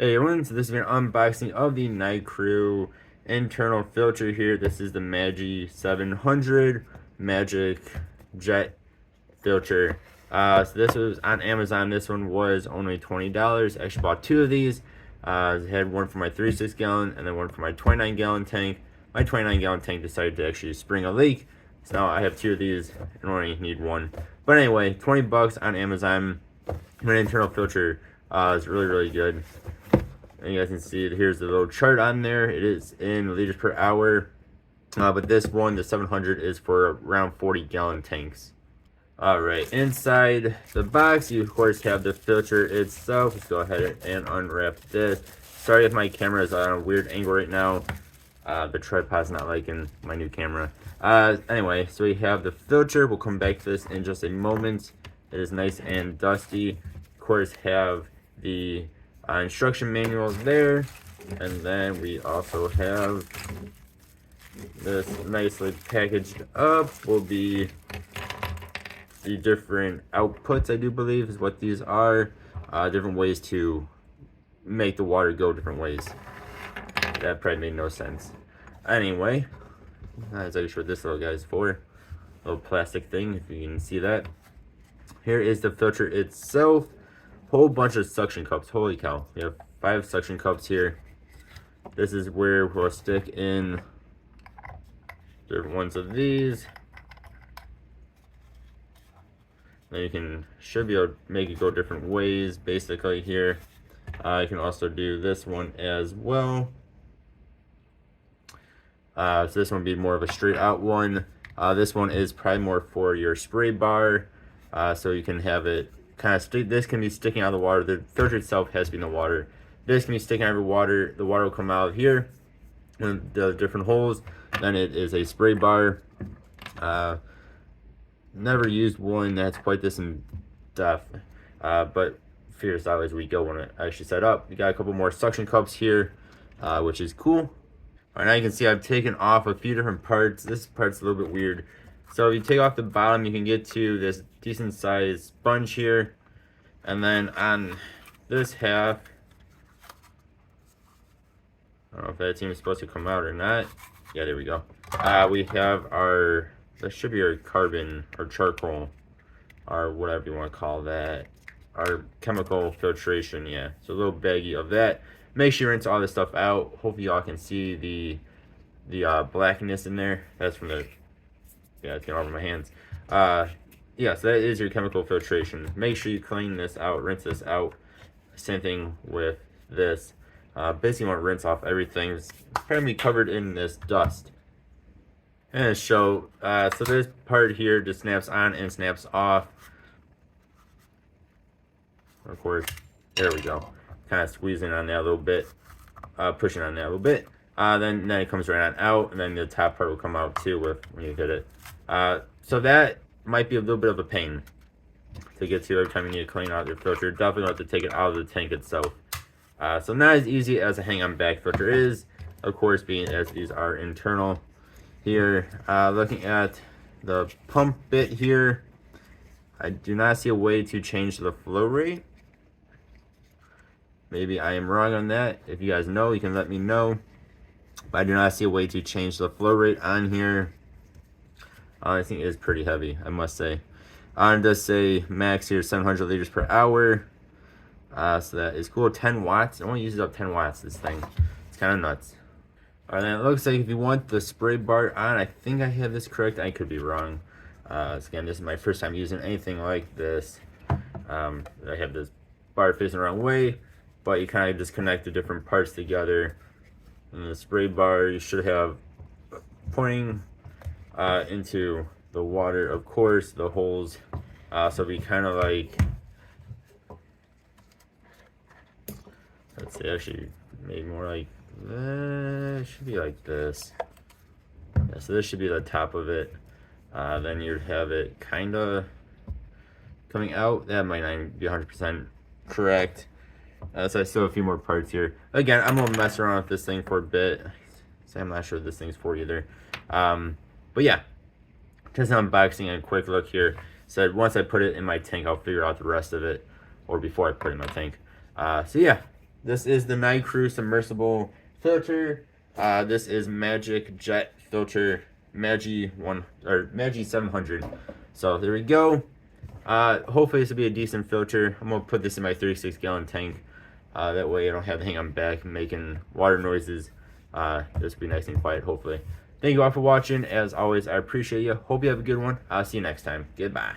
Hey everyone, so this is an unboxing of the Nicrew internal filter here. This is the Magi 700 Magic Jet filter. So this was on Amazon. This one was only $20. I actually bought two of these. I had one for my 36 gallon and then one for my 29 gallon tank. My 29 gallon tank decided to actually spring a leak. So now I have two of these and only need one. But anyway, 20 bucks on Amazon. An internal filter is really good. And you guys can see here's the little chart on there. It is in liters per hour. But this one, the 700, is for around 40 gallon tanks. Alright, inside the box, you of course have the filter itself. Let's go ahead and unwrap this. Sorry if my camera is on a weird angle right now. The tripod's not liking my new camera. Anyway, so we have the filter. We'll come back to this in just a moment. It is nice and dusty. Of course, have the instruction manual there, and then we also have this nicely packaged up will be the different outputs, I do believe is what these are. Different ways to make the water go different ways. That probably made no sense. Anyway, that's actually what this little guy's for. Little plastic thing, if you can see that. Here is the filter itself. Whole bunch of suction cups. Holy cow. We have 5 suction cups here. This is where we'll stick in different ones of these. Then you should be able to make it go different ways basically here. You can also do this one as well. So this one would be more of a straight out one. This one is probably more for your spray bar. So you can have it kind of stick. This can be sticking out of the water. The filter itself has to be in the water. This can be sticking out of the water. The water will come out of here and the different holes. Then it is a spray bar. Never used one that's quite this in depth, but figure this out as we go when it actually set up. We got a couple more suction cups here, which is cool. All right, now you can see I've taken off a few different parts. This part's a little bit weird. So if you take off the bottom, you can get to this decent sized sponge here. And then on this half, I don't know if that's even supposed to come out or not. Yeah, there we go. We have that should be our carbon or charcoal or whatever you want to call that. Our chemical filtration, yeah. So a little baggie of that. Make sure you rinse all this stuff out. Hopefully y'all can see the blackness in there. That's from the, yeah, it's getting all over my hands. Yeah, so that is your chemical filtration. Make sure you clean this out, rinse this out. Same thing with this. Basically, you want to rinse off everything. It's apparently covered in this dust. And so this part here just snaps on and snaps off. Of course, there we go. Kind of squeezing on that a little bit, pushing on that a little bit. Then it comes right on out, and then the top part will come out too when you hit it. So that might be a little bit of a pain to get to every time you need to clean out your filter. Definitely have to take it out of the tank itself. So not as easy as a hang-on back filter is, of course, being as these are internal. Here, looking at the pump bit here, I do not see a way to change the flow rate. Maybe I am wrong on that. If you guys know, you can let me know. But I do not see a way to change the flow rate on here. I think it is pretty heavy, I must say. It does say max here 700 liters per hour. So that is cool. 10 watts. It only uses up 10 watts, this thing. It's kind of nuts. Alright, then it looks like if you want the spray bar on, I think I have this correct. I could be wrong. Again, this is my first time using anything like this. I have this bar facing the wrong way, but you kind of just connect the different parts together. And the spray bar you should have pointing into the water, of course, the holes. So we kind of like, let's say actually maybe more like that. Should be like this. Yeah, so this should be the top of it. Then you'd have it kind of coming out. That might not be 100% correct. So I still have a few more parts here. Again, I'm gonna mess around with this thing for a bit. So I'm not sure what this thing's for either. But yeah, just unboxing and a quick look here. Said once I put it in my tank, I'll figure out the rest of it, or before I put it in my tank. So yeah, This is the Nicrew submersible filter. This is Magic Jet filter, Magi 700. So there we go. Hopefully this will be a decent filter. I'm gonna put this in my 36-gallon tank. That way I don't have to hang on back making water noises. This will be nice and quiet, hopefully. Thank you all for watching. As always, I appreciate you. Hope you have a good one. I'll see you next time. Goodbye.